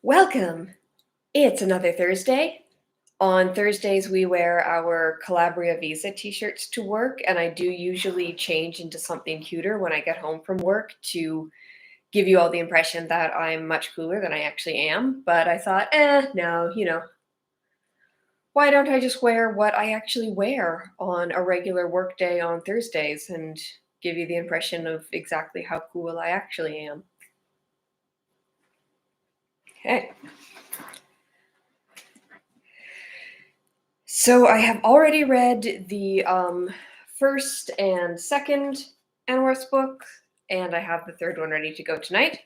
Welcome. It's another Thursday. On Thursdays, we wear our Calabria Visa t-shirts to work, and I do usually change into something cuter when I get home from work to give you all the impression that I'm much cooler than I actually am. But I thought, no, why don't I just wear what I actually wear on a regular work day on Thursdays and give you the impression of exactly how cool I actually am. Okay. So I have already read the first and second Animorphs book, and I have the third one ready to go tonight.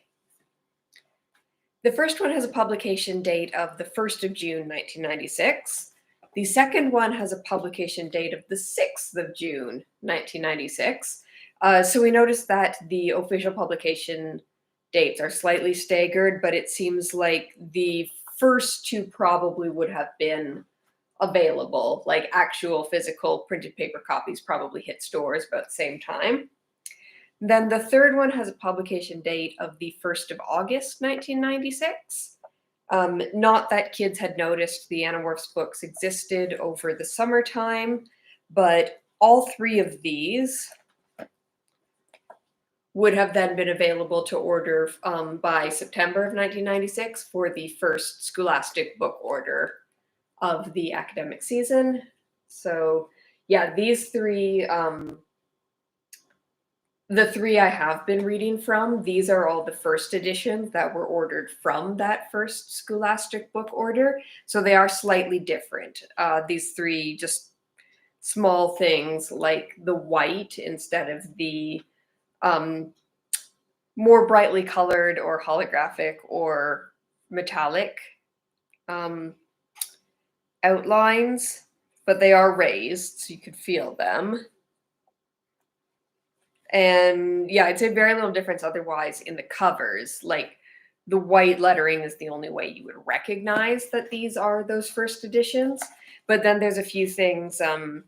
The first one has a publication date of the 1st of June, 1996. The second one has a publication date of the 6th of June, 1996. So we noticed that the official publication dates are slightly staggered, but it seems like the first two probably would have been available, like actual physical printed paper copies probably hit stores about the same time. Then the third one has a publication date of the 1st of August, 1996. Not that kids had noticed the Animorphs books existed over the summertime, but all three of these would have then been available to order by September of 1996 for the first scholastic book order of the academic season. So yeah, these three, the three I have been reading from, these are all the first editions that were ordered from that first scholastic book order. So they are slightly different. These three just small things like the white instead of the more brightly colored or holographic or metallic outlines, but they are raised so you could feel them. And yeah, I'd say very little difference otherwise in the covers. Like the white lettering is the only way you would recognize that these are those first editions. But then there's a few things, a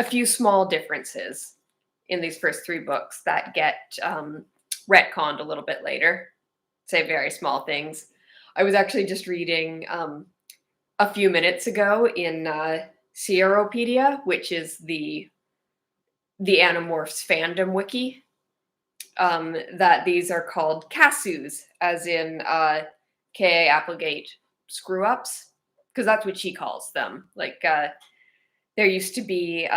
few small differences in these first three books that get retconned a little bit later. Say very small things. I was actually just reading a few minutes ago in Sierropedia, which is the Animorphs fandom wiki, that these are called Cassus, as in K.A. Applegate screw-ups, because that's what she calls them. Like, there used to be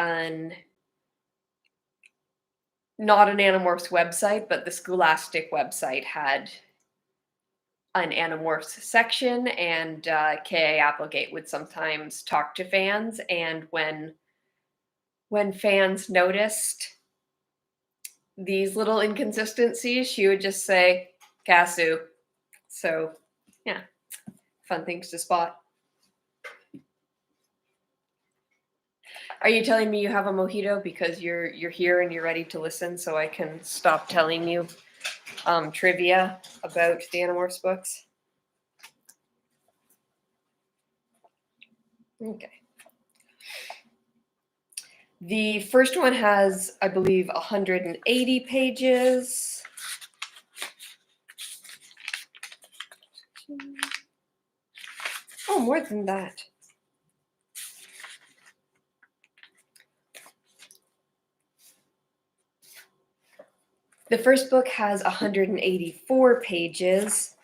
not an Animorphs website, but the Scholastic website had an Animorphs section, and K.A. Applegate would sometimes talk to fans, and when fans noticed these little inconsistencies, she would just say, Cassu. So, yeah, fun things to spot. Are you telling me you have a mojito because you're here and you're ready to listen so I can stop telling you trivia about the Animorphs books? Okay. The first one has, I believe, 180 pages. Oh, more than that. The first book has 184 pages,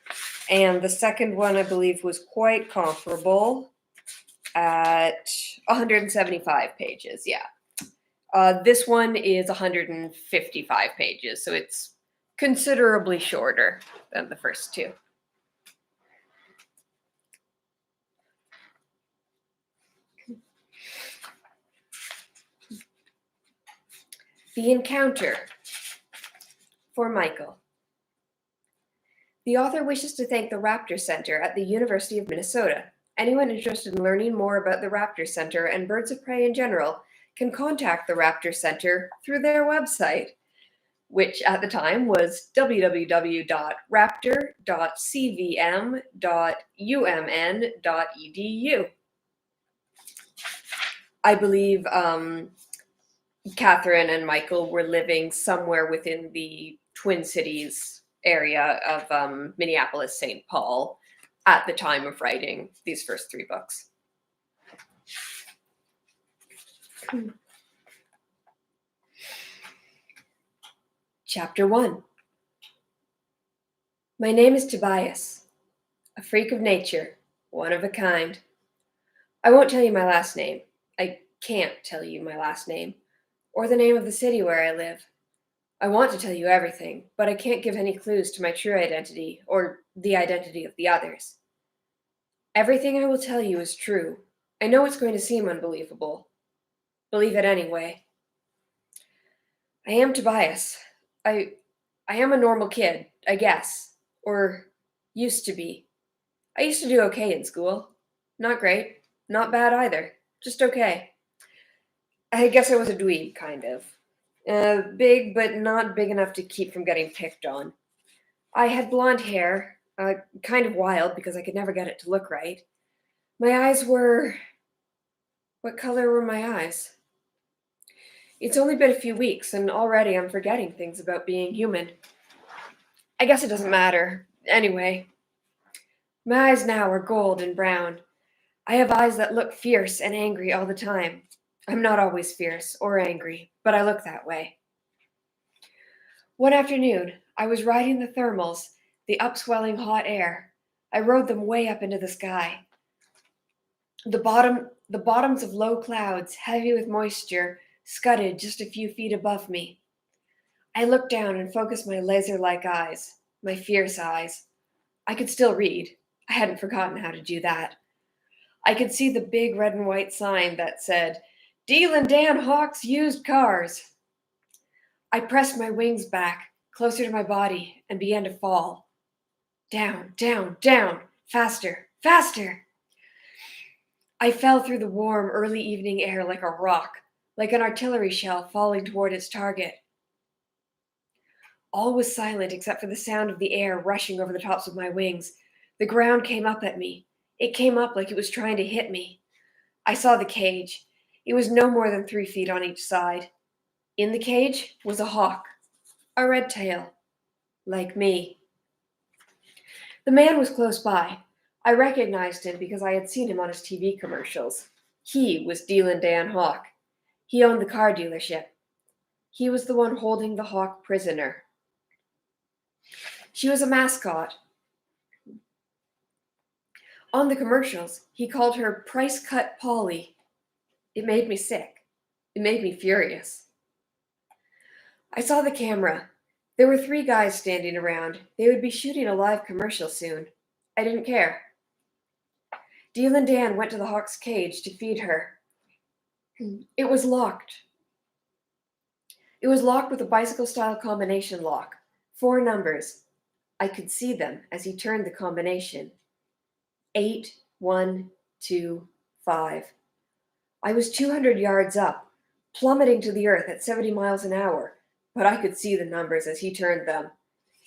and the second one, I believe, was quite comparable at 175 pages, yeah. This one is 155 pages, so it's considerably shorter than the first two. The Encounter for Michael. The author wishes to thank the Raptor Center at the University of Minnesota. Anyone interested in learning more about the Raptor Center and birds of prey in general can contact the Raptor Center through their website, which at the time was www.raptor.cvm.umn.edu. I believe Catherine and Michael were living somewhere within the Twin Cities area of Minneapolis, St. Paul at the time of writing these first three books. Chapter 1. My name is Tobias, a freak of nature, one of a kind. I won't tell you my last name. I can't tell you my last name, or the name of the city where I live. I want to tell you everything, but I can't give any clues to my true identity or the identity of the others. Everything I will tell you is true. I know it's going to seem unbelievable. Believe it anyway. I am Tobias. I am a normal kid, I guess. Or used to be. I used to do okay in school. Not great. Not bad either. Just okay. I guess I was a dweeb, kind of. Big, but not big enough to keep from getting picked on. I had blonde hair, kind of wild because I could never get it to look right. My eyes were. What color were my eyes? It's only been a few weeks, and already I'm forgetting things about being human. I guess it doesn't matter. Anyway, my eyes now are gold and brown. I have eyes that look fierce and angry all the time. I'm not always fierce or angry, but I look that way. One afternoon, I was riding the thermals, the upswelling hot air. I rode them way up into the sky. The bottoms of low clouds, heavy with moisture, scudded just a few feet above me. I looked down and focused my laser-like eyes, my fierce eyes. I could still read. I hadn't forgotten how to do that. I could see the big red and white sign that said, Deal and Dan Hawk's Used Cars. I pressed my wings back, closer to my body, and began to fall. Down, down, down, faster, faster. I fell through the warm, early evening air like a rock, like an artillery shell falling toward its target. All was silent except for the sound of the air rushing over the tops of my wings. The ground came up at me. It came up like it was trying to hit me. I saw the cage. It was no more than 3 feet on each side. In the cage was a hawk, a red tail, like me. The man was close by. I recognized him because I had seen him on his TV commercials. He was Dealin' Dan Hawk. He owned the car dealership. He was the one holding the hawk prisoner. She was a mascot. On the commercials, he called her Price Cut Polly. It made me sick. It made me furious. I saw the camera. There were 3 guys standing around. They would be shooting a live commercial soon. I didn't care. Deal and Dan went to the hawk's cage to feed her. It was locked. It was locked with a bicycle-style combination lock. 4 numbers. I could see them as he turned the combination. 8, 1, 2, 5. I was 200 yards up, plummeting to the earth at 70 miles an hour, but I could see the numbers as he turned them.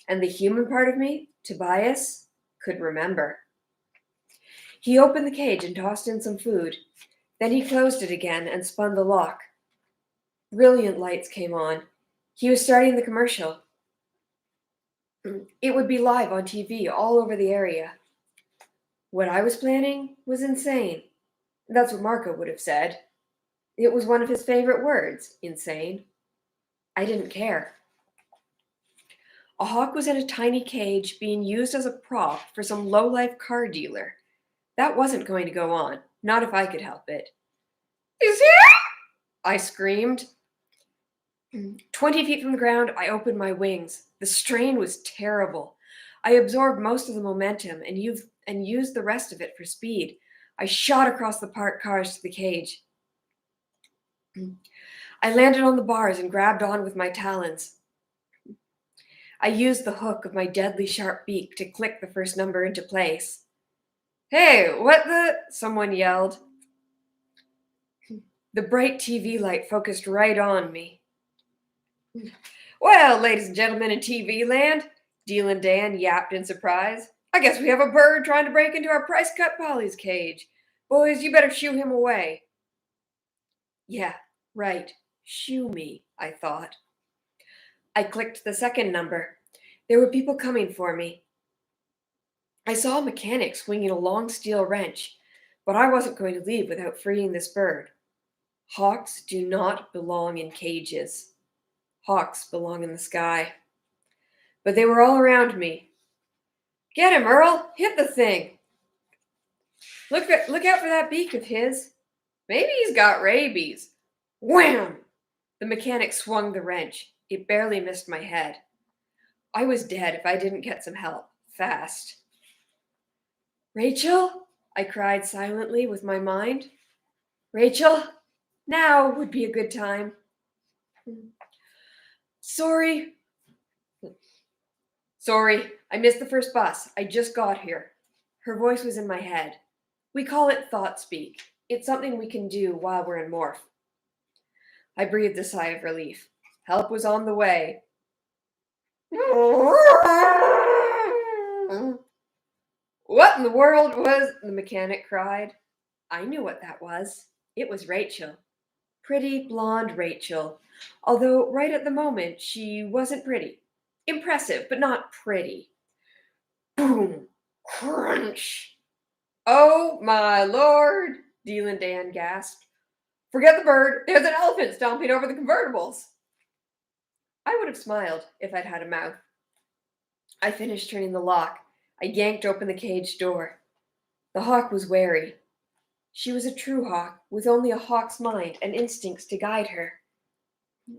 And the human part of me, Tobias, could remember. He opened the cage and tossed in some food. Then he closed it again and spun the lock. Brilliant lights came on. He was starting the commercial. It would be live on TV all over the area. What I was planning was insane. That's what Marco would have said. It was one of his favorite words, insane. I didn't care. A hawk was in a tiny cage being used as a prop for some low-life car dealer. That wasn't going to go on, not if I could help it. Is it? I screamed. 20 feet from the ground, I opened my wings. The strain was terrible. I absorbed most of the momentum and used the rest of it for speed. I shot across the parked cars to the cage. I landed on the bars and grabbed on with my talons. I used the hook of my deadly sharp beak to click the first number into place. Hey, what the? Someone yelled. The bright TV light focused right on me. Well, ladies and gentlemen in TV land, Deal and Dan yapped in surprise. I guess we have a bird trying to break into our Price Cut Polly's cage. Boys, you better shoo him away. Yeah, right. Shoo me, I thought. I clicked the second number. There were people coming for me. I saw a mechanic swinging a long steel wrench, but I wasn't going to leave without freeing this bird. Hawks do not belong in cages. Hawks belong in the sky. But they were all around me. Get him, Earl! Hit the thing! Look out for that beak of his. Maybe he's got rabies. Wham! The mechanic swung the wrench. It barely missed my head. I was dead if I didn't get some help. Fast. Rachel? I cried silently with my mind. Rachel, now would be a good time. Sorry, I missed the first bus. I just got here. Her voice was in my head. We call it thought speak. It's something we can do while we're in morph. I breathed a sigh of relief. Help was on the way. What in the world was... the mechanic cried. I knew what that was. It was Rachel. Pretty, blonde Rachel. Although right at the moment, she wasn't pretty. Impressive, but not pretty. Boom! Crunch! Oh, my lord! Deal Dan gasped. Forget the bird. There's an elephant stomping over the convertibles. I would have smiled if I'd had a mouth. I finished turning the lock. I yanked open the cage door. The hawk was wary. She was a true hawk, with only a hawk's mind and instincts to guide her.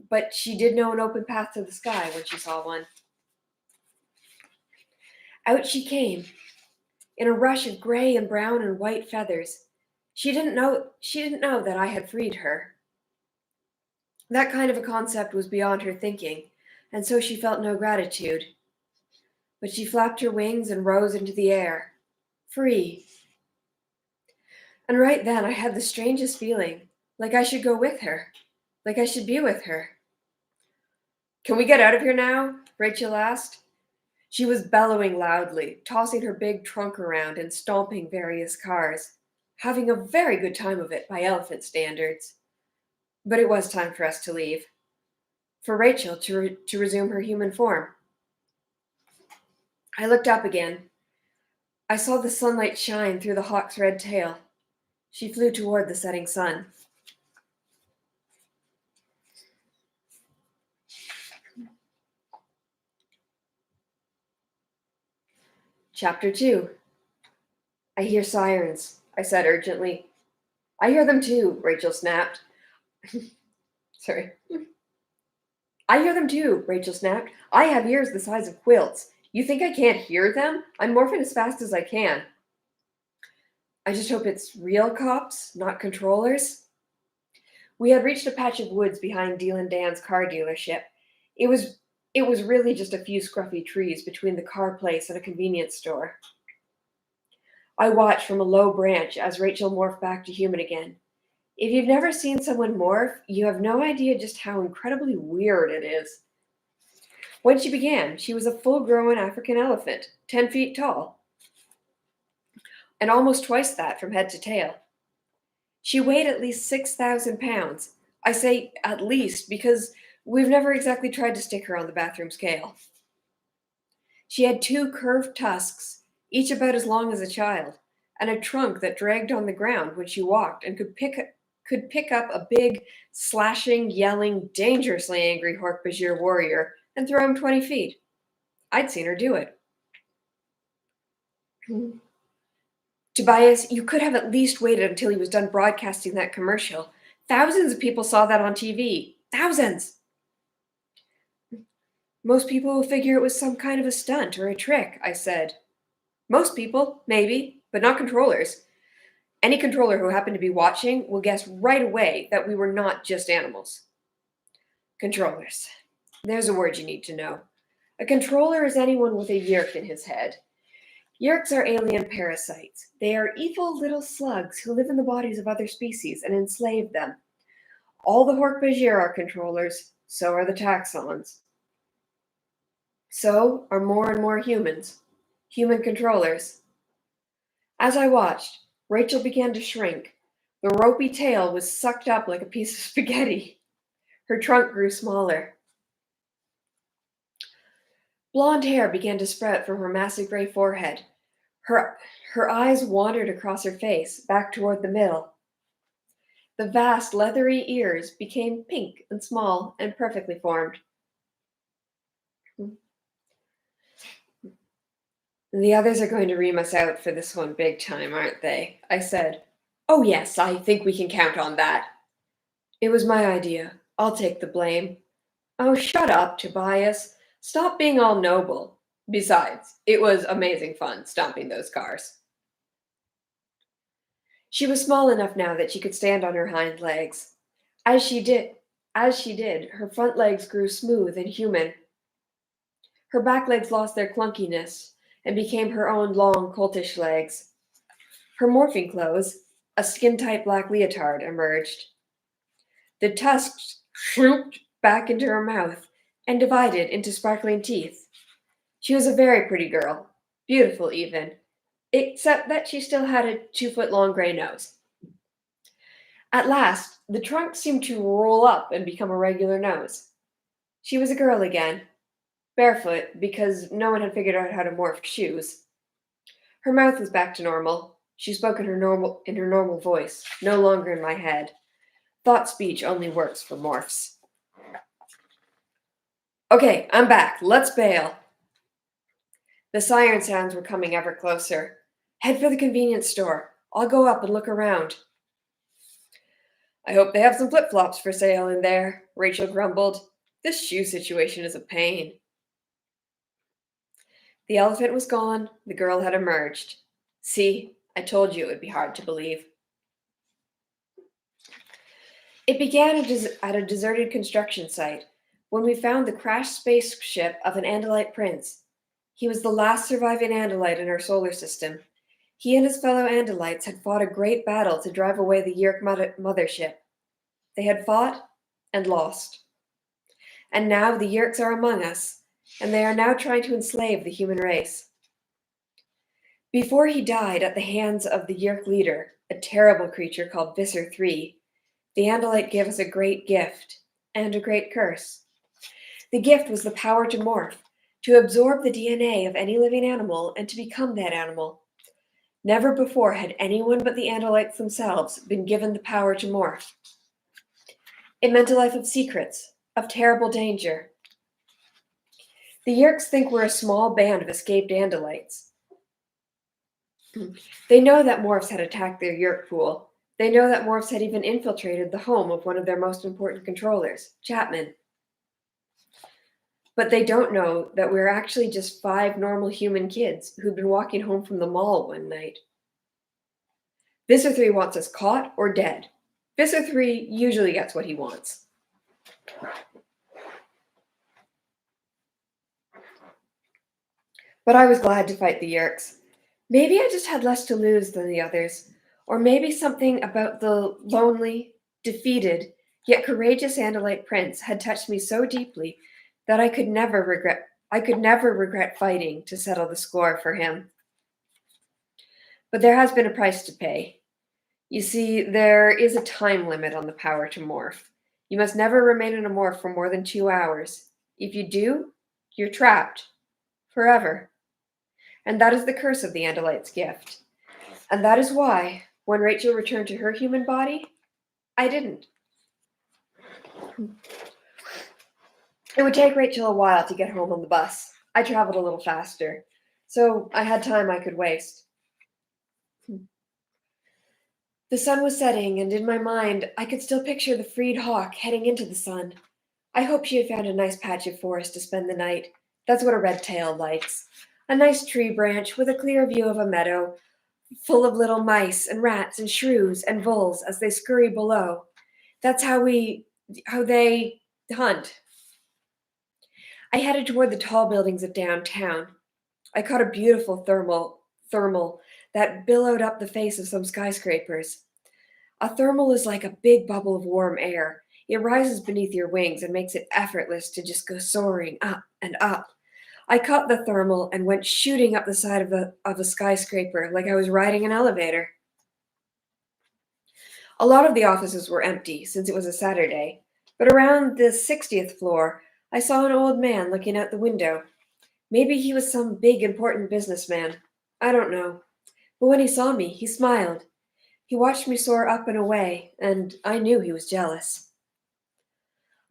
But she did know an open path to the sky when she saw one. Out she came, in a rush of gray and brown and white feathers. She didn't know that I had freed her. That kind of a concept was beyond her thinking, and so she felt no gratitude. But she flapped her wings and rose into the air, free. And right then I had the strangest feeling, like I should go with her, like I should be with her. Can we get out of here now? Rachel asked. She was bellowing loudly, tossing her big trunk around and stomping various cars, having a very good time of it by elephant standards. But it was time for us to leave, for Rachel to resume her human form. I looked up again. I saw the sunlight shine through the hawk's red tail. She flew toward the setting sun. Chapter 2. I hear sirens, I said urgently. I hear them too, Rachel snapped. Sorry. I hear them too, Rachel snapped. I have ears the size of quilts. You think I can't hear them? I'm morphing as fast as I can. I just hope it's real cops, not controllers. We had reached a patch of woods behind Deal and Dan's car dealership. It was really just a few scruffy trees between the car place and a convenience store. I watched from a low branch as Rachel morphed back to human again. If you've never seen someone morph, you have no idea just how incredibly weird it is. When she began, she was a full-grown African elephant, 10 feet tall, and almost twice that from head to tail. She weighed at least 6,000 pounds. I say at least because we've never exactly tried to stick her on the bathroom scale. She had 2 curved tusks, each about as long as a child, and a trunk that dragged on the ground when she walked and could pick up a big, slashing, yelling, dangerously angry Hork-Bajir warrior and throw him 20 feet. I'd seen her do it. Tobias, you could have at least waited until he was done broadcasting that commercial. Thousands of people saw that on TV. Thousands! Most people will figure it was some kind of a stunt or a trick, I said. Most people, maybe, but not controllers. Any controller who happened to be watching will guess right away that we were not just animals. Controllers. There's a word you need to know. A controller is anyone with a yerk in his head. Yerks are alien parasites. They are evil little slugs who live in the bodies of other species and enslave them. All the Hork-Bajir are controllers, so are the taxons. So are more and more humans. Human controllers. As I watched, Rachel began to shrink. The ropey tail was sucked up like a piece of spaghetti. Her trunk grew smaller. Blonde hair began to sprout from her massive gray forehead. Her, her eyes wandered across her face, back toward the middle. The vast, leathery ears became pink and small and perfectly formed. The others are going to ream us out for this one big time, aren't they? I said. Oh, yes, I think we can count on that. It was my idea. I'll take the blame. Oh, shut up, Tobias. Stop being all noble. Besides, it was amazing fun stomping those cars. She was small enough now that she could stand on her hind legs. As she did, her front legs grew smooth and human. Her back legs lost their clunkiness and became her own long, coltish legs. Her morphing clothes, a skin-tight black leotard, emerged. The tusks swooped back into her mouth and divided into sparkling teeth. She was a very pretty girl, beautiful even, except that she still had a 2-foot-long gray nose. At last, the trunk seemed to roll up and become a regular nose. She was a girl again, barefoot because no one had figured out how to morph shoes. Her mouth was back to normal. She spoke in her normal voice, no longer in my head. Thought speech only works for morphs. Okay, I'm back. Let's bail. The siren sounds were coming ever closer. Head for the convenience store. I'll go up and look around. I hope they have some flip-flops for sale in there, Rachel grumbled. This shoe situation is a pain. The elephant was gone. The girl had emerged. See, I told you it would be hard to believe. It began at a deserted construction site when we found the crashed spaceship of an Andalite prince. He was the last surviving Andalite in our solar system. He and his fellow Andalites had fought a great battle to drive away the Yeerk mothership. They had fought and lost. And now the Yeerks are among us, and they are now trying to enslave the human race. Before he died at the hands of the Yeerk leader, a terrible creature called Visser-3, the Andalite gave us a great gift and a great curse. The gift was the power to morph, to absorb the DNA of any living animal and to become that animal. Never before had anyone but the Andalites themselves been given the power to morph. It meant a life of secrets, of terrible danger. The Yeerks think we're a small band of escaped Andalites. They know that morphs had attacked their Yeerk pool. They know that morphs had even infiltrated the home of one of their most important controllers, Chapman. But they don't know that we're actually just 5 normal human kids who'd been walking home from the mall one night. Visser-3 wants us caught or dead. Visser-3 usually gets what he wants. But I was glad to fight the Yeerks. Maybe I just had less to lose than the others, or maybe something about the lonely, defeated, yet courageous Andalite prince had touched me so deeply that I could never regret fighting to settle the score for him. But there has been a price to pay. You see, there is a time limit on the power to morph. You must never remain in a morph for more than 2 hours. If you do, you're trapped. Forever. And that is the curse of the Andalite's gift. And that is why, when Rachel returned to her human body, I didn't. It would take Rachel a while to get home on the bus. I traveled a little faster, so I had time I could waste. The sun was setting, and in my mind, I could still picture the freed hawk heading into the sun. I hoped she had found a nice patch of forest to spend the night. That's what a red-tail likes. A nice tree branch with a clear view of a meadow, full of little mice and rats and shrews and voles as they scurry below. That's how they hunt. I headed toward the tall buildings of downtown. I caught a beautiful thermal that billowed up the face of some skyscrapers. A thermal is like a big bubble of warm air. It rises beneath your wings and makes it effortless to just go soaring up and up. I caught the thermal and went shooting up the side of a skyscraper like I was riding an elevator. A lot of the offices were empty since it was a Saturday. But around the 60th floor, I saw an old man looking out the window. Maybe he was some big, important businessman. I don't know. But when he saw me, he smiled. He watched me soar up and away, and I knew he was jealous.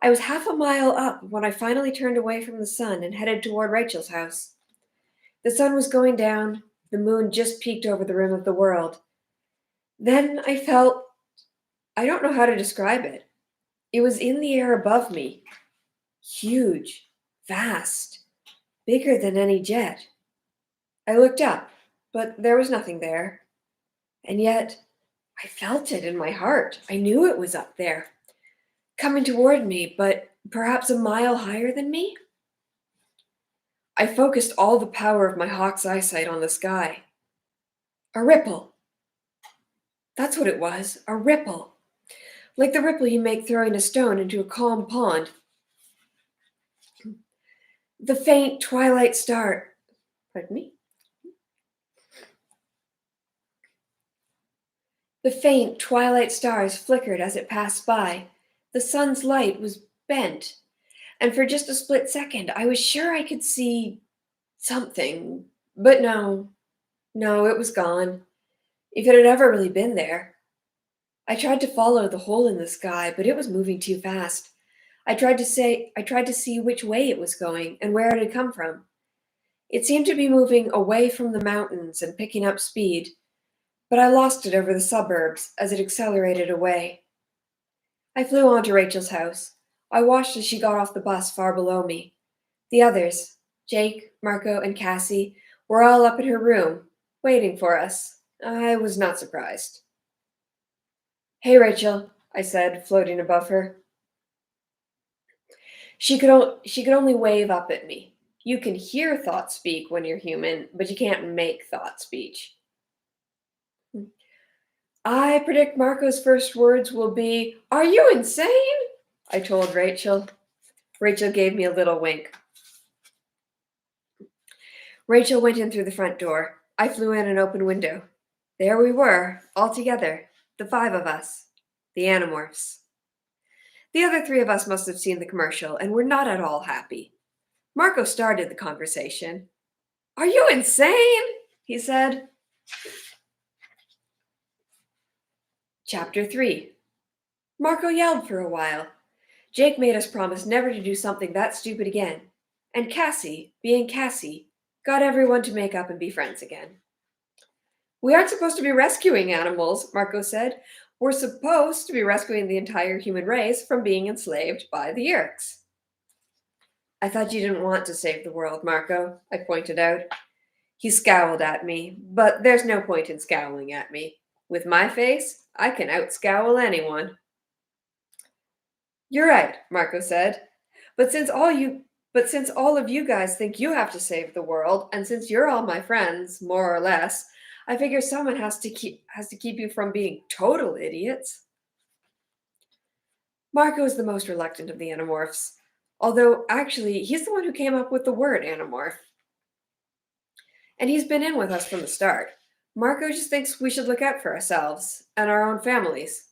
I was half a mile up when I finally turned away from the sun and headed toward Rachel's house. The sun was going down, the moon just peeked over the rim of the world. Then I felt, I don't know how to describe it. It was in the air above me, huge, vast, bigger than any jet. I looked up, but there was nothing there. And yet, I felt it in my heart. I knew it was up there, coming toward me, but perhaps a mile higher than me. I focused all the power of my hawk's eyesight on the sky. A ripple. That's what it was, a ripple. Like the ripple you make throwing a stone into a calm pond. The faint twilight star. Pardon me? The faint twilight stars flickered as it passed by. The sun's light was bent, and for just a split second, I was sure I could see something. But no, it was gone. If it had ever really been there. I tried to follow the hole in the sky, but it was moving too fast. I tried to see which way it was going and where it had come from. It seemed to be moving away from the mountains and picking up speed, but I lost it over the suburbs as it accelerated away. I flew on to Rachel's house. I watched as she got off the bus far below me. The others, Jake, Marco, and Cassie, were all up in her room, waiting for us. I was not surprised. "Hey, Rachel," I said, floating above her. She could only wave up at me. You can hear thought speak when you're human, but you can't make thought speech. "I predict Marco's first words will be, 'Are you insane?'" I told Rachel. Rachel gave me a little wink. Rachel went in through the front door. I flew in an open window. There we were, all together, the five of us, the Animorphs. The other three of us must have seen the commercial and were not at all happy. Marco started the conversation. "Are you insane?" he said. Chapter 3. Marco yelled for a while. Jake made us promise never to do something that stupid again. And Cassie, being Cassie, got everyone to make up and be friends again. "We aren't supposed to be rescuing animals," Marco said. "We're supposed to be rescuing the entire human race from being enslaved by the Yeerks." "I thought you didn't want to save the world, Marco," I pointed out. He scowled at me, but there's no point in scowling at me. With my face, I can outscowl anyone. "You're right," Marco said. But since all of you guys think you have to save the world, and since you're all my friends, more or less, I figure someone has to keep you from being total idiots." Marco is the most reluctant of the Animorphs, although actually he's the one who came up with the word Animorph. And he's been in with us from the start. Marco just thinks we should look out for ourselves and our own families.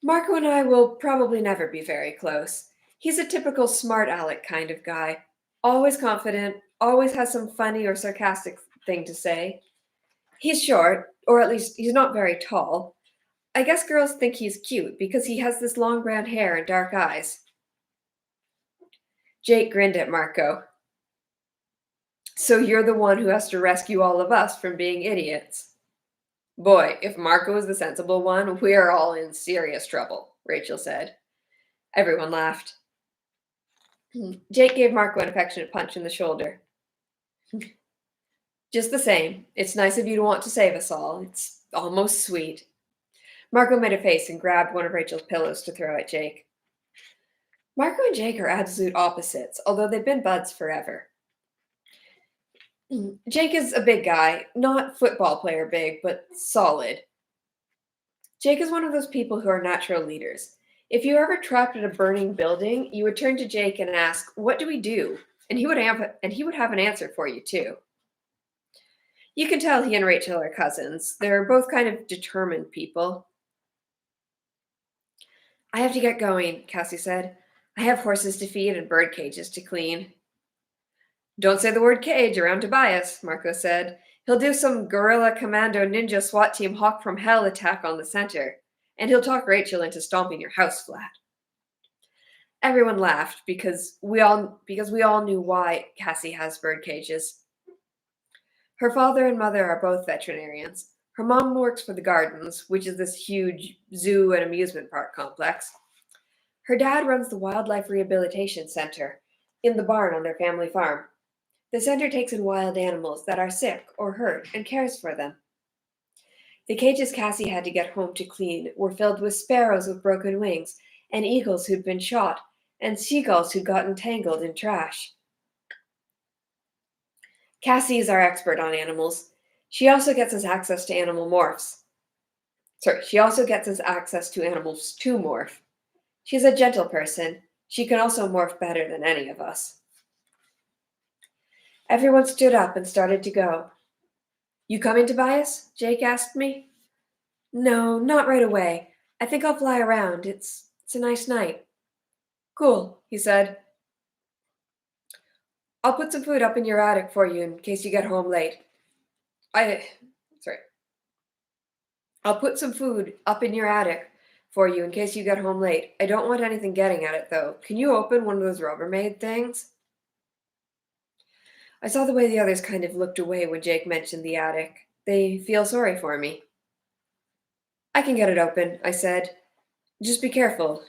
Marco and I will probably never be very close. He's a typical smart aleck kind of guy. Always confident, always has some funny or sarcastic thing to say. He's short, or at least he's not very tall. I guess girls think he's cute because he has this long brown hair and dark eyes. Jake grinned at Marco. "So you're the one who has to rescue all of us from being idiots." "Boy, if Marco is the sensible one, we're all in serious trouble," Rachel said. Everyone laughed. Jake gave Marco an affectionate punch in the shoulder. "Just the same, it's nice of you to want to save us all. It's almost sweet." Marco made a face and grabbed one of Rachel's pillows to throw at Jake. Marco and Jake are absolute opposites, although they've been buds forever. Jake is a big guy, not football player big, but solid. Jake is one of those people who are natural leaders. If you were ever trapped in a burning building, you would turn to Jake and ask, "What do we do?" And he would have an answer for you too. You can tell he and Rachel are cousins. They're both kind of determined people. I have to get going, Cassie said. I have horses to feed and bird cages to clean. Don't say the word cage around Tobias, Marco said. He'll do some guerrilla commando ninja SWAT team hawk from hell attack on the center, and he'll talk Rachel into stomping your house flat. Everyone laughed because we all knew why Cassie has bird cages. Her father and mother are both veterinarians. Her mom works for the Gardens, which is this huge zoo and amusement park complex. Her dad runs the Wildlife Rehabilitation Center in the barn on their family farm. The center takes in wild animals that are sick or hurt and cares for them. The cages Cassie had to get home to clean were filled with sparrows with broken wings, and eagles who'd been shot, and seagulls who'd gotten tangled in trash. Cassie is our expert on animals. She also gets us access to she also gets us access to animals to morph. She's a gentle person. She can also morph better than any of us. Everyone stood up and started to go. You coming, Tobias? Jake asked me. No, not right away. I think I'll fly around. It's a nice night. Cool, he said. I'll put some food up in your attic for you in case you get home late. I sorry. I'll put some food up in your attic for you in case you get home late. I don't want anything getting at it though. Can you open one of those Rubbermaid things? I saw the way the others kind of looked away when Jake mentioned the attic. They feel sorry for me. I can get it open, I said. Just be careful.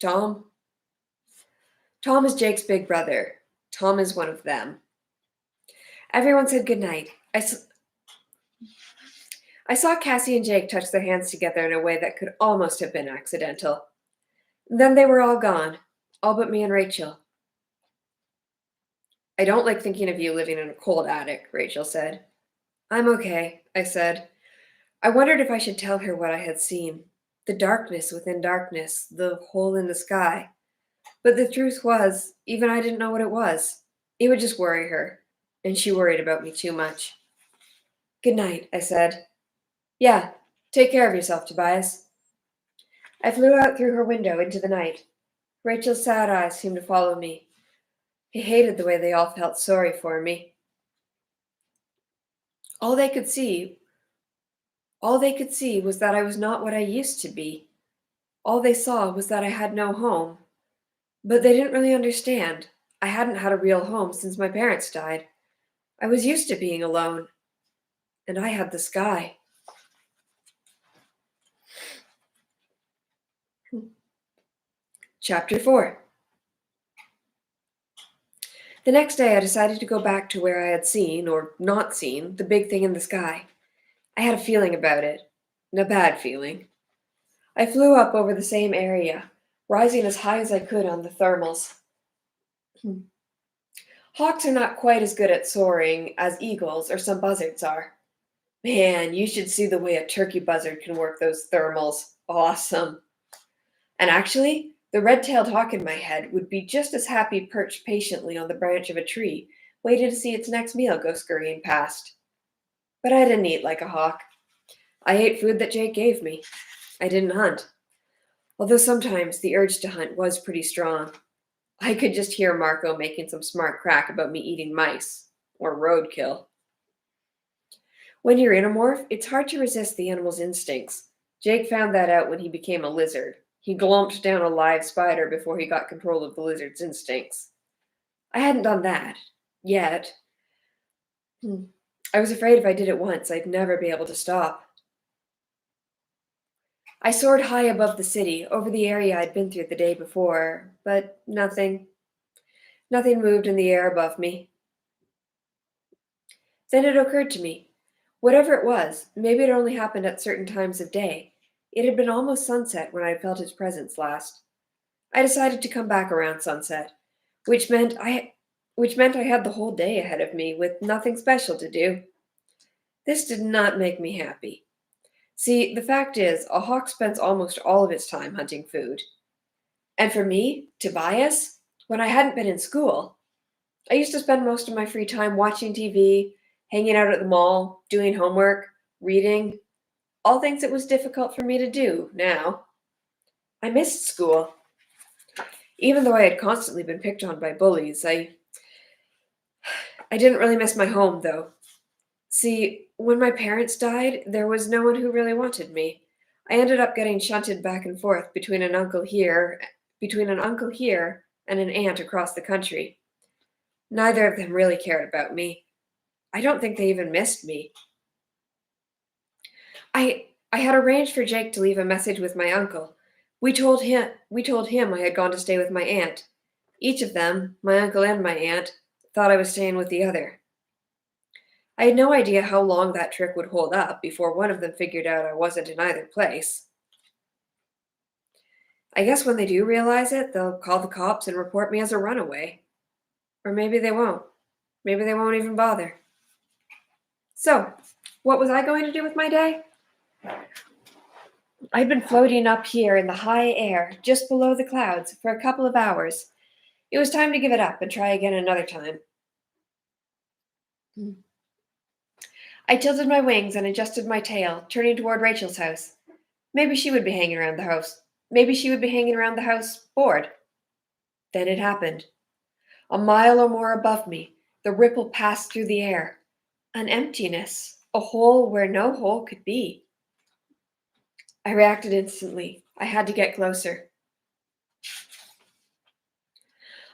Tom. Tom is Jake's big brother. Tom is one of them. Everyone said goodnight. I saw Cassie and Jake touch their hands together in a way that could almost have been accidental. Then they were all gone, all but me and Rachel. I don't like thinking of you living in a cold attic, Rachel said. I'm okay, I said. I wondered if I should tell her what I had seen. The darkness within darkness, the hole in the sky. But the truth was, even I didn't know what it was. It would just worry her, and she worried about me too much. Good night, I said. Yeah, take care of yourself, Tobias. I flew out through her window into the night. Rachel's sad eyes seemed to follow me. I hated the way they all felt sorry for me. All they could see was that I was not what I used to be. All they saw was that I had no home. But they didn't really understand. I hadn't had a real home since my parents died. I was used to being alone. And I had the sky. Chapter 4. The next day I decided to go back to where I had seen, or not seen, the big thing in the sky. I had a feeling about it. A bad feeling. I flew up over the same area, rising as high as I could on the thermals. Hawks are not quite as good at soaring as eagles or some buzzards are. Man, you should see the way a turkey buzzard can work those thermals. Awesome. And actually, the red-tailed hawk in my head would be just as happy perched patiently on the branch of a tree, waiting to see its next meal go scurrying past. But I didn't eat like a hawk. I ate food that Jake gave me. I didn't hunt. Although sometimes the urge to hunt was pretty strong. I could just hear Marco making some smart crack about me eating mice, or roadkill. When you're Animorph, it's hard to resist the animal's instincts. Jake found that out when he became a lizard. He glomped down a live spider before he got control of the lizard's instincts. I hadn't done that. Yet. I was afraid if I did it once, I'd never be able to stop. I soared high above the city, over the area I'd been through the day before, but nothing moved in the air above me. Then it occurred to me. Whatever it was, maybe it only happened at certain times of day. It had been almost sunset when I felt its presence last. I decided to come back around sunset, which meant I had the whole day ahead of me with nothing special to do. This did not make me happy. See, the fact is, a hawk spends almost all of its time hunting food. And for me, Tobias, when I hadn't been in school, I used to spend most of my free time watching TV, hanging out at the mall, doing homework, reading, all things it was difficult for me to do now. I missed school. Even though I had constantly been picked on by bullies, I didn't really miss my home, though. See, when my parents died, there was no one who really wanted me. I ended up getting shunted back and forth between an uncle here and an aunt across the country. Neither of them really cared about me. I don't think they even missed me. I had arranged for Jake to leave a message with my uncle. We told him I had gone to stay with my aunt. Each of them, my uncle and my aunt, thought I was staying with the other. I had no idea how long that trick would hold up before one of them figured out I wasn't in either place. I guess when they do realize it, they'll call the cops and report me as a runaway. Or maybe they won't. Maybe they won't even bother. So, what was I going to do with my day? I'd been floating up here in the high air, just below the clouds, for a couple of hours. It was time to give it up and try again another time. I tilted my wings and adjusted my tail, turning toward Rachel's house. Maybe she would be hanging around the house. Maybe she would be hanging around the house, bored. Then it happened. A mile or more above me, the ripple passed through the air. An emptiness, a hole where no hole could be. I reacted instantly. I had to get closer.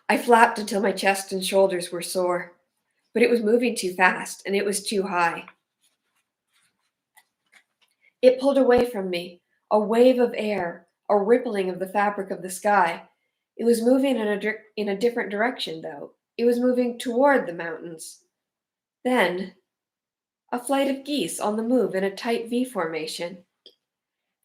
I flapped until my chest and shoulders were sore, but it was moving too fast and it was too high. It pulled away from me, a wave of air, a rippling of the fabric of the sky. It was moving in a different direction, though. It was moving toward the mountains. Then, a flight of geese on the move in a tight V formation.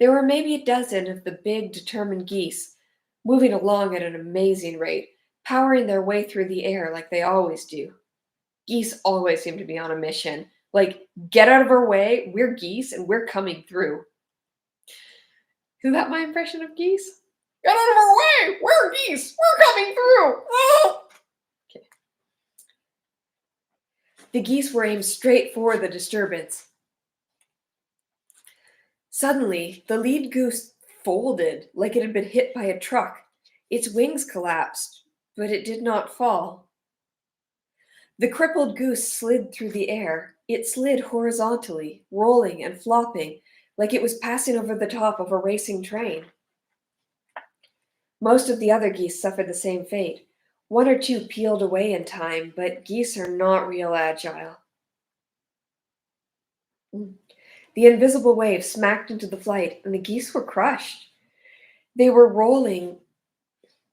There were maybe a dozen of the big, determined geese, moving along at an amazing rate, powering their way through the air like they always do. Geese always seem to be on a mission. Like, get out of our way, we're geese and we're coming through. Is that my impression of geese? Get out of our way, we're geese, we're coming through. Oh! Okay. The geese were aimed straight for the disturbance. Suddenly, the lead goose folded like it had been hit by a truck. Its wings collapsed, but it did not fall. The crippled goose slid through the air. It slid horizontally, rolling and flopping, like it was passing over the top of a racing train. Most of the other geese suffered the same fate. One or two peeled away in time, but geese are not real agile. The invisible wave smacked into the flight, and the geese were crushed. They were rolling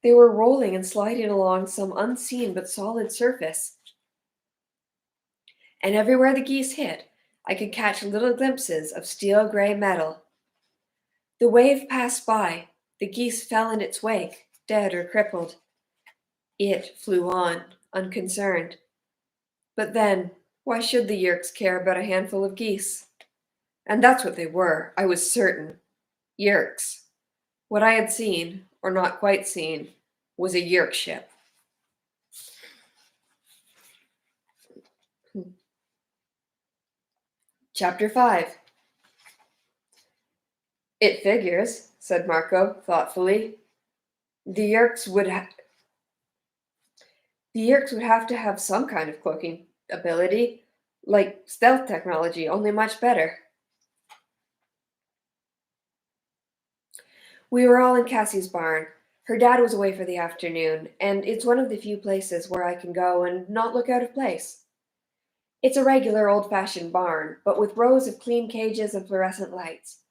and sliding along some unseen but solid surface. And everywhere the geese hit, I could catch little glimpses of steel gray metal. The wave passed by. The geese fell in its wake, dead or crippled. It flew on, unconcerned. But then, why should the Yerks care about a handful of geese? And that's what they were, I was certain. Yerks. What I had seen, or not quite seen, was a Yerk ship. Chapter 5. It figures, said Marco thoughtfully. The Yerks would have to have some kind of cloaking ability, like stealth technology, only much better. We were all in Cassie's barn. Her dad was away for the afternoon, and it's one of the few places where I can go and not look out of place. It's a regular old-fashioned barn, but with rows of clean cages and fluorescent lights.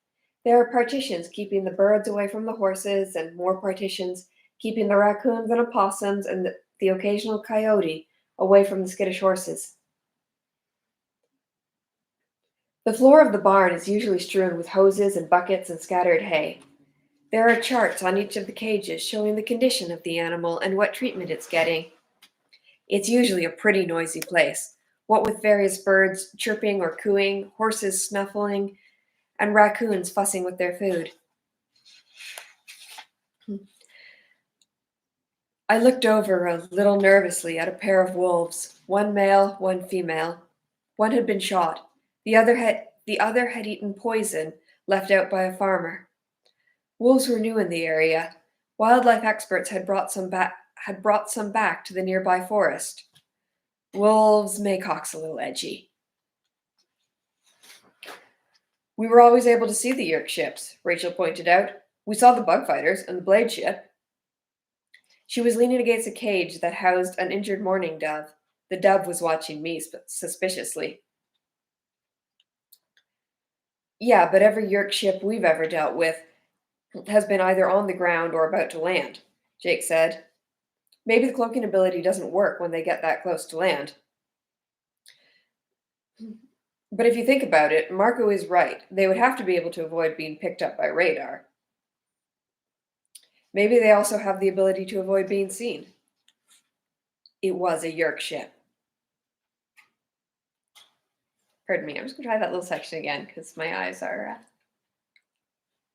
There are partitions keeping the birds away from the horses, and more partitions keeping the raccoons and opossums and the occasional coyote away from the skittish horses. The floor of the barn is usually strewn with hoses and buckets and scattered hay. There are charts on each of the cages showing the condition of the animal and what treatment it's getting. It's usually a pretty noisy place, what with various birds chirping or cooing, horses snuffling, and raccoons fussing with their food. I looked over a little nervously at a pair of wolves, one male, one female. One had been shot. The other had eaten poison left out by a farmer. Wolves were new in the area. Wildlife experts had brought some back to the nearby forest. Wolves make hawks a little edgy. We were always able to see the Yerk ships, Rachel pointed out. We saw the bug fighters and the blade ship. She was leaning against a cage that housed an injured mourning dove. The dove was watching me suspiciously. Yeah, but every Yerk ship we've ever dealt with has been either on the ground or about to land, Jake said. Maybe the cloaking ability doesn't work when they get that close to land. But if you think about it, Marco is right. They would have to be able to avoid being picked up by radar. Maybe they also have the ability to avoid being seen. It was a Yerk ship. Pardon me, I'm just going to try that little section again because my eyes are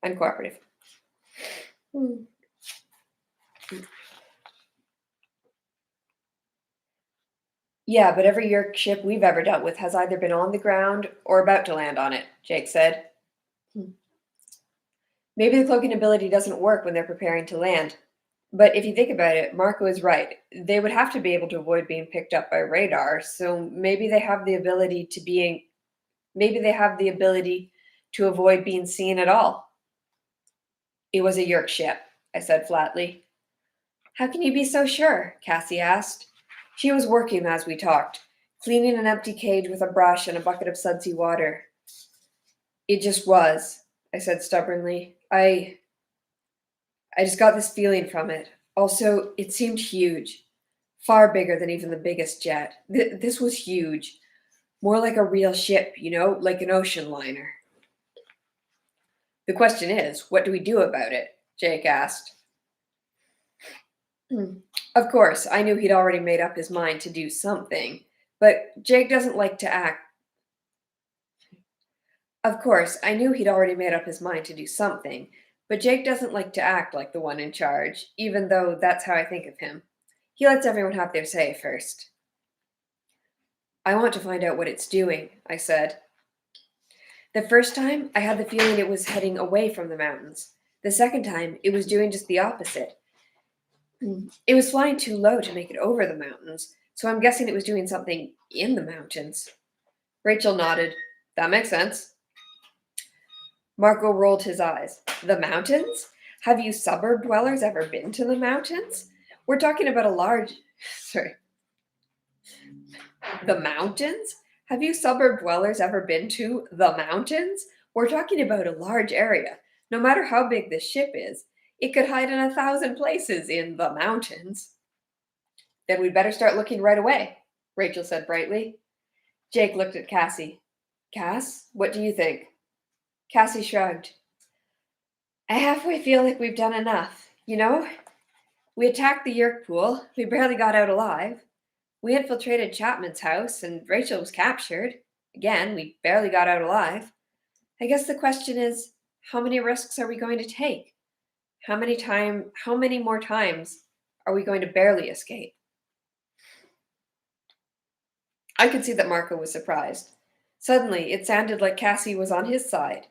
uncooperative. Yeah, but every Yerk ship we've ever dealt with has either been on the ground or about to land on it, Jake said. Maybe the cloaking ability doesn't work when they're preparing to land. But if you think about it, Marco is right. They would have to be able to avoid being picked up by radar, so maybe they have the ability to avoid being seen at all. It was a Yerk ship, I said flatly. How can you be so sure? Cassie asked. She was working as we talked, cleaning an empty cage with a brush and a bucket of sudsy water. It just was, I said stubbornly. I just got this feeling from it. Also, it seemed huge, far bigger than even the biggest jet. This was huge. More like a real ship, like an ocean liner. The question is, what do we do about it? Jake asked. Of course, I knew he'd already made up his mind to do something, but Jake doesn't like to act. Of course, I knew he'd already made up his mind to do something, but Jake doesn't like to act like the one in charge, even though that's how I think of him. He lets everyone have their say first. I want to find out what it's doing, I said. The first time, I had the feeling it was heading away from the mountains. The second time, it was doing just the opposite. It was flying too low to make it over the mountains, so I'm guessing it was doing something in the mountains. Rachel nodded. That makes sense. Marco rolled his eyes. The mountains? Have you suburb dwellers ever been to the mountains? We're talking about a large... Sorry. The mountains? Have you suburb dwellers ever been to the mountains? We're talking about a large area. No matter how big this ship is, it could hide in 1,000 places in the mountains. Then we'd better start looking right away, Rachel said brightly. Jake looked at Cassie. Cass, what do you think? Cassie shrugged. I halfway feel like we've done enough. We attacked the Yerk pool. We barely got out alive. We infiltrated Chapman's house, and Rachel was captured. Again, we barely got out alive. I guess the question is, how many risks are we going to take? How many more times are we going to barely escape? I could see that Marco was surprised. Suddenly, it sounded like Cassie was on his side.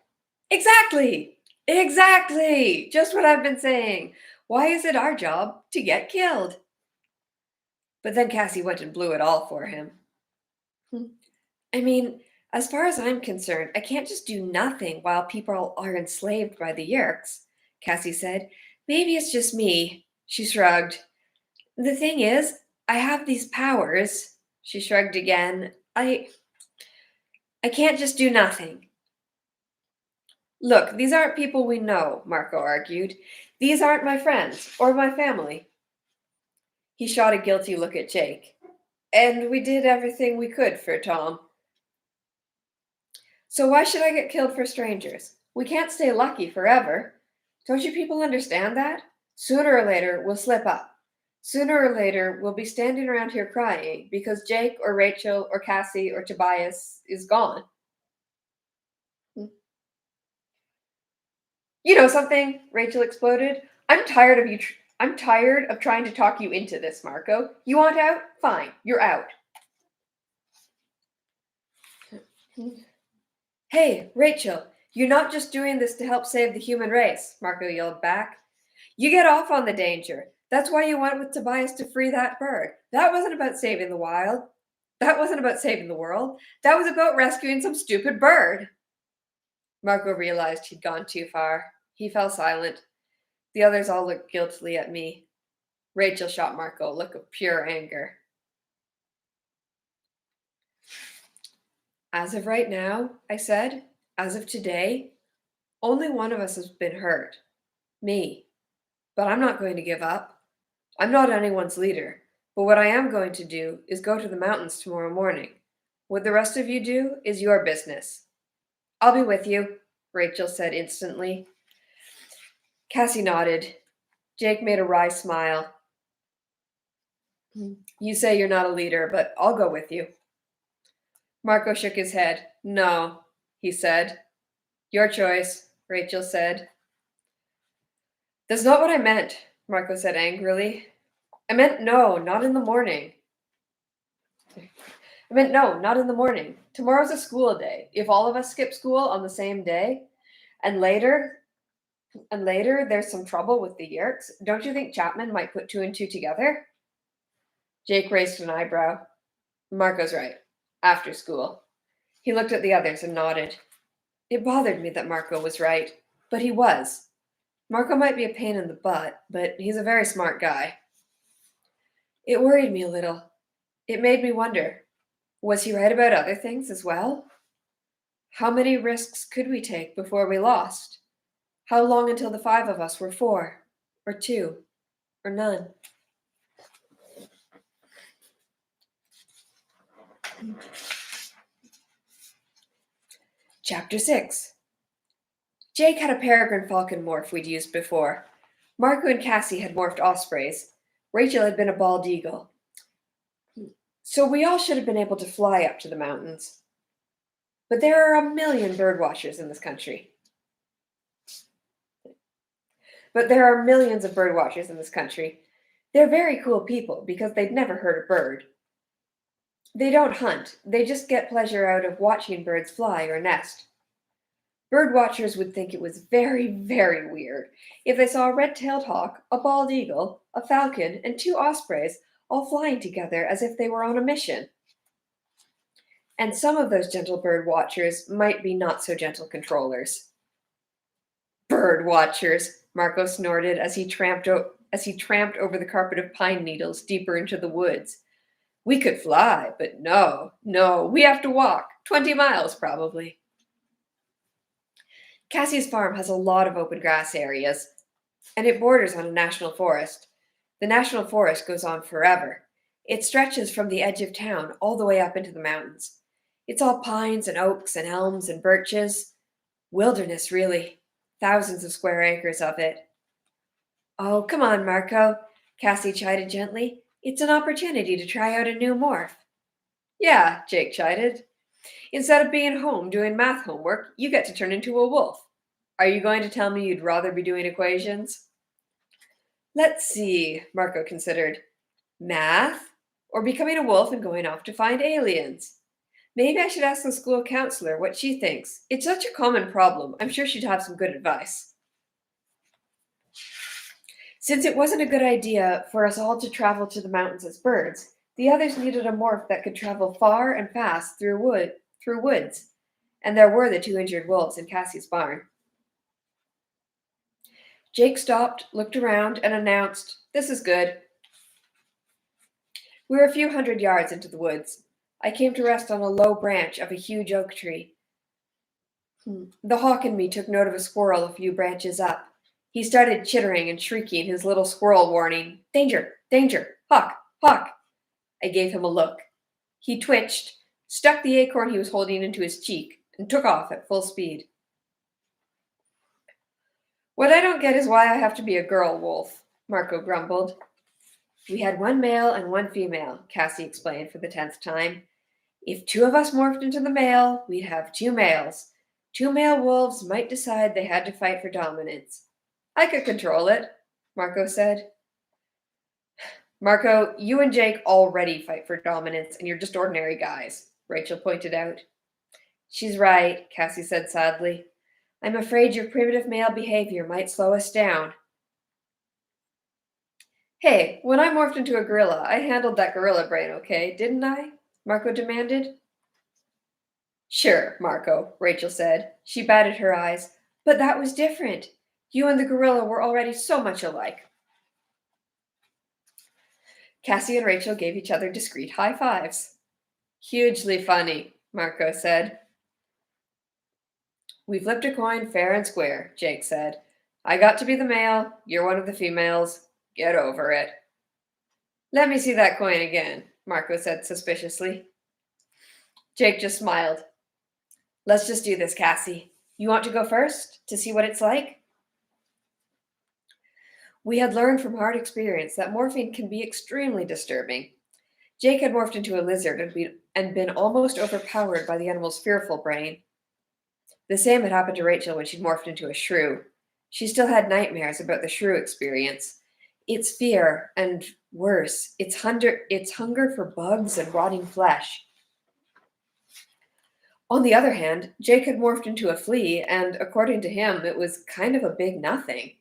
Exactly! Exactly! Just what I've been saying. Why is it our job to get killed? But then Cassie went and blew it all for him. I mean, as far as I'm concerned, I can't just do nothing while people are enslaved by the Yerks, Cassie said. Maybe it's just me. She shrugged. The thing is, I have these powers. She shrugged again. I can't just do nothing. Look, these aren't people we know, Marco argued. These aren't my friends or my family. He shot a guilty look at Jake. And we did everything we could for Tom. So why should I get killed for strangers? We can't stay lucky forever. Don't you people understand that? Sooner or later, we'll slip up. Sooner or later, we'll be standing around here crying because Jake or Rachel or Cassie or Tobias is gone. You know something? Rachel exploded. I'm tired of trying to talk you into this, Marco. You want out? Fine, you're out. Hey, Rachel, You're not just doing this to help save the human race, Marco yelled back. You get off on the danger. That's why you went with Tobias to free that bird. That wasn't about saving the wild. That wasn't about saving the world. That was about rescuing some stupid bird. Marco realized he'd gone too far. He fell silent. The others all looked guiltily at me. Rachel shot Marco a look of pure anger. As of right now, I said, as of today, only one of us has been hurt. Me. But I'm not going to give up. I'm not anyone's leader. But what I am going to do is go to the mountains tomorrow morning. What the rest of you do is your business. I'll be with you, Rachel said instantly. Cassie nodded. Jake made a wry smile. You say you're not a leader, but I'll go with you. Marco shook his head. No, he said. Your choice, Rachel said. That's not what I meant, Marco said angrily. I meant no, not in the morning. Tomorrow's a school day. If all of us skip school on the same day, and later there's some trouble with the Yerks, don't you think Chapman might put two and two together? Jake raised an eyebrow. Marco's right. After school. He looked at the others and nodded. It bothered me that Marco was right, but he was. Marco might be a pain in the butt, but he's a very smart guy. It worried me a little. It made me wonder, was he right about other things as well? How many risks could we take before we lost? How long until the five of us were four, or two, or none? Chapter 6. Jake had a peregrine falcon morph we'd used before. Marco and Cassie had morphed ospreys. Rachel had been a bald eagle. So we all should have been able to fly up to the mountains. But there are a million bird watchers in this country. There are millions of bird watchers in this country. They're very cool people because they'd never heard a bird. They don't hunt. They just get pleasure out of watching birds fly or nest. Bird watchers would think it was very, very weird if they saw a red-tailed hawk, a bald eagle, a falcon, and two ospreys all flying together as if they were on a mission. And some of those gentle bird watchers might be not so gentle controllers. Bird watchers, Marco snorted as he tramped over the carpet of pine needles deeper into the woods. We could fly, but no, we have to walk, 20 miles probably. Cassie's farm has a lot of open grass areas, and it borders on a national forest. The national forest goes on forever. It stretches from the edge of town all the way up into the mountains. It's all pines and oaks and elms and birches. Wilderness, really. Thousands of square acres of it. Oh, come on, Marco, Cassie chided gently. It's an opportunity to try out a new morph. Yeah, Jake chided. Instead of being home doing math homework, you get to turn into a wolf. Are you going to tell me you'd rather be doing equations? Let's see, Marco considered. Math? Or becoming a wolf and going off to find aliens? Maybe I should ask the school counselor what she thinks. It's such a common problem. I'm sure she'd have some good advice. Since it wasn't a good idea for us all to travel to the mountains as birds, the others needed a morph that could travel far and fast through woods, and there were the two injured wolves in Cassie's barn. Jake stopped, looked around, and announced, "This is good." We were a few hundred yards into the woods. I came to rest on a low branch of a huge oak tree. The hawk in me took note of a squirrel a few branches up. He started chittering and shrieking his little squirrel warning, "Danger! Danger! Hawk! Hawk!" I gave him a look. He twitched, stuck the acorn he was holding into his cheek, and took off at full speed. What I don't get is why I have to be a girl wolf, Marco grumbled. We had one male and one female, Cassie explained for the 10th time. If two of us morphed into the male, we'd have two males. Two male wolves might decide they had to fight for dominance. I could control it, Marco said. Marco, you and Jake already fight for dominance, and you're just ordinary guys, Rachel pointed out. She's right, Cassie said sadly. I'm afraid your primitive male behavior might slow us down. Hey, when I morphed into a gorilla, I handled that gorilla brain okay, didn't I? Marco demanded. Sure, Marco, Rachel said. She batted her eyes. But that was different. You and the gorilla were already so much alike. Cassie and Rachel gave each other discreet high fives. Hugely funny, Marco said. We flipped a coin fair and square, Jake said. I got to be the male, you're one of the females. Get over it. Let me see that coin again, Marco said suspiciously. Jake just smiled. Let's just do this, Cassie. You want to go first to see what it's like? We had learned from hard experience that morphine can be extremely disturbing. Jake had morphed into a lizard and been almost overpowered by the animal's fearful brain. The same had happened to Rachel when she'd morphed into a shrew. She still had nightmares about the shrew experience. Its fear, and worse, its hunger for bugs and rotting flesh. On the other hand, Jake had morphed into a flea, and according to him, it was kind of a big nothing.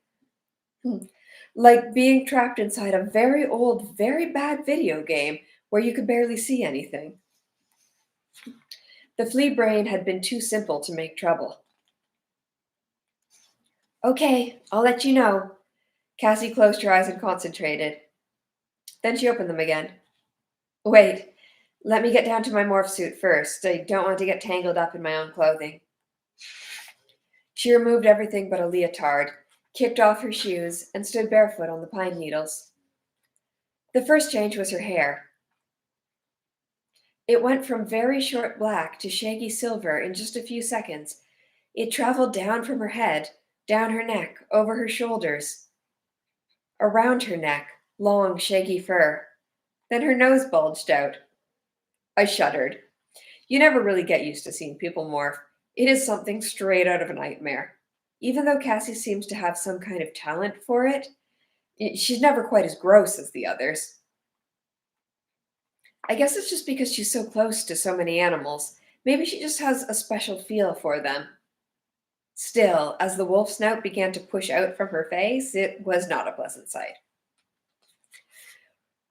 Like being trapped inside a very old, very bad video game where you could barely see anything. The flea brain had been too simple to make trouble. Okay, I'll let you know. Cassie closed her eyes and concentrated. Then she opened them again. Wait, let me get down to my morph suit first. I don't want to get tangled up in my own clothing. She removed everything but a leotard, kicked off her shoes, and stood barefoot on the pine needles. The first change was her hair. It went from very short black to shaggy silver in just a few seconds. It traveled down from her head, down her neck, over her shoulders, around her neck, long, shaggy fur. Then her nose bulged out. I shuddered. You never really get used to seeing people morph. It is something straight out of a nightmare. Even though Cassie seems to have some kind of talent for it, she's never quite as gross as the others. I guess it's just because she's so close to so many animals. Maybe she just has a special feel for them. Still, as the wolf snout began to push out from her face, it was not a pleasant sight.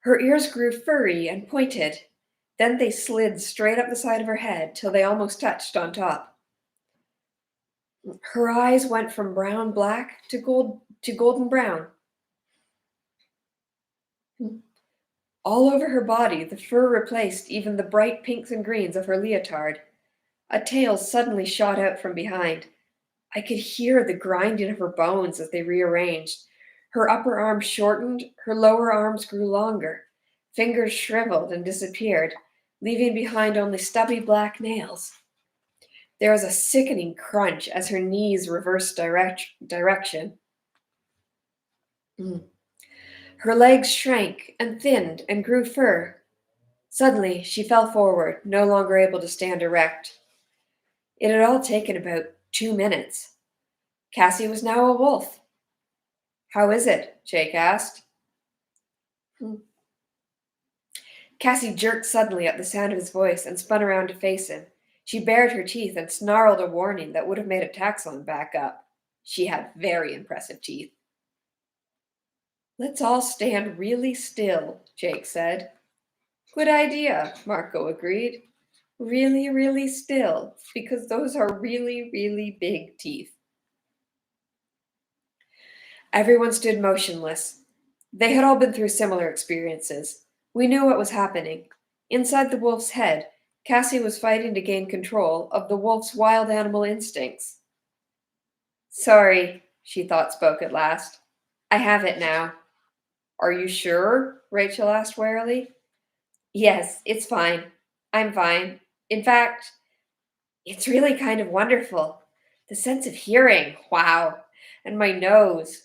Her ears grew furry and pointed. Then they slid straight up the side of her head till they almost touched on top. Her eyes went from brown black to golden brown. All over her body, the fur replaced even the bright pinks and greens of her leotard. A tail suddenly shot out from behind. I could hear the grinding of her bones as they rearranged. Her upper arms shortened, her lower arms grew longer. Fingers shriveled and disappeared, leaving behind only stubby black nails. There was a sickening crunch as her knees reversed direction. Her legs shrank and thinned and grew fur. Suddenly, she fell forward, no longer able to stand erect. It had all taken about 2 minutes. Cassie was now a wolf. How is it? Jake asked. Cassie jerked suddenly at the sound of his voice and spun around to face him. She bared her teeth and snarled a warning that would have made a taxon back up. She had very impressive teeth. Let's all stand really still, Jake said. Good idea, Marco agreed. Really, really still, because those are really, really big teeth. Everyone stood motionless. They had all been through similar experiences. We knew what was happening. Inside the wolf's head, Cassie was fighting to gain control of the wolf's wild animal instincts. Sorry, she thought spoke at last. I have it now. Are you sure? Rachel asked warily. Yes, it's fine. I'm fine. In fact, it's really kind of wonderful. The sense of hearing, wow. And my nose.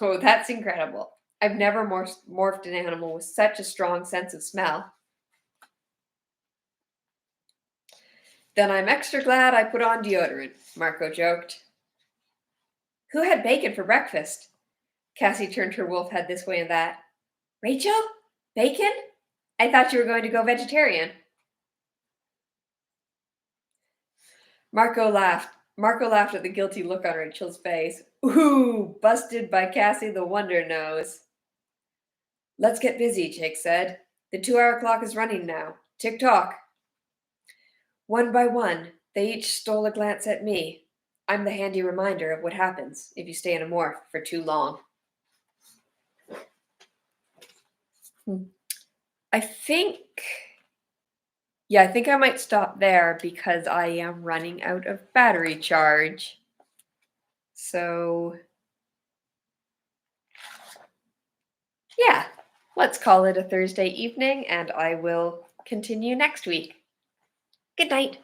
Oh, that's incredible. I've never morphed an animal with such a strong sense of smell. Then I'm extra glad I put on deodorant, Marco joked. Who had bacon for breakfast? Cassie turned her wolf head this way and that. Rachel? Bacon? I thought you were going to go vegetarian. Marco laughed. Marco laughed at the guilty look on Rachel's face. Ooh, busted by Cassie the Wonder Nose. Let's get busy, Jake said. The 2-hour clock is running now. Tick-tock. One by one, they each stole a glance at me. I'm the handy reminder of what happens if you stay in a morph for too long. I think I might stop there because I am running out of battery charge. So, yeah, let's call it a Thursday evening and I will continue next week. Good night.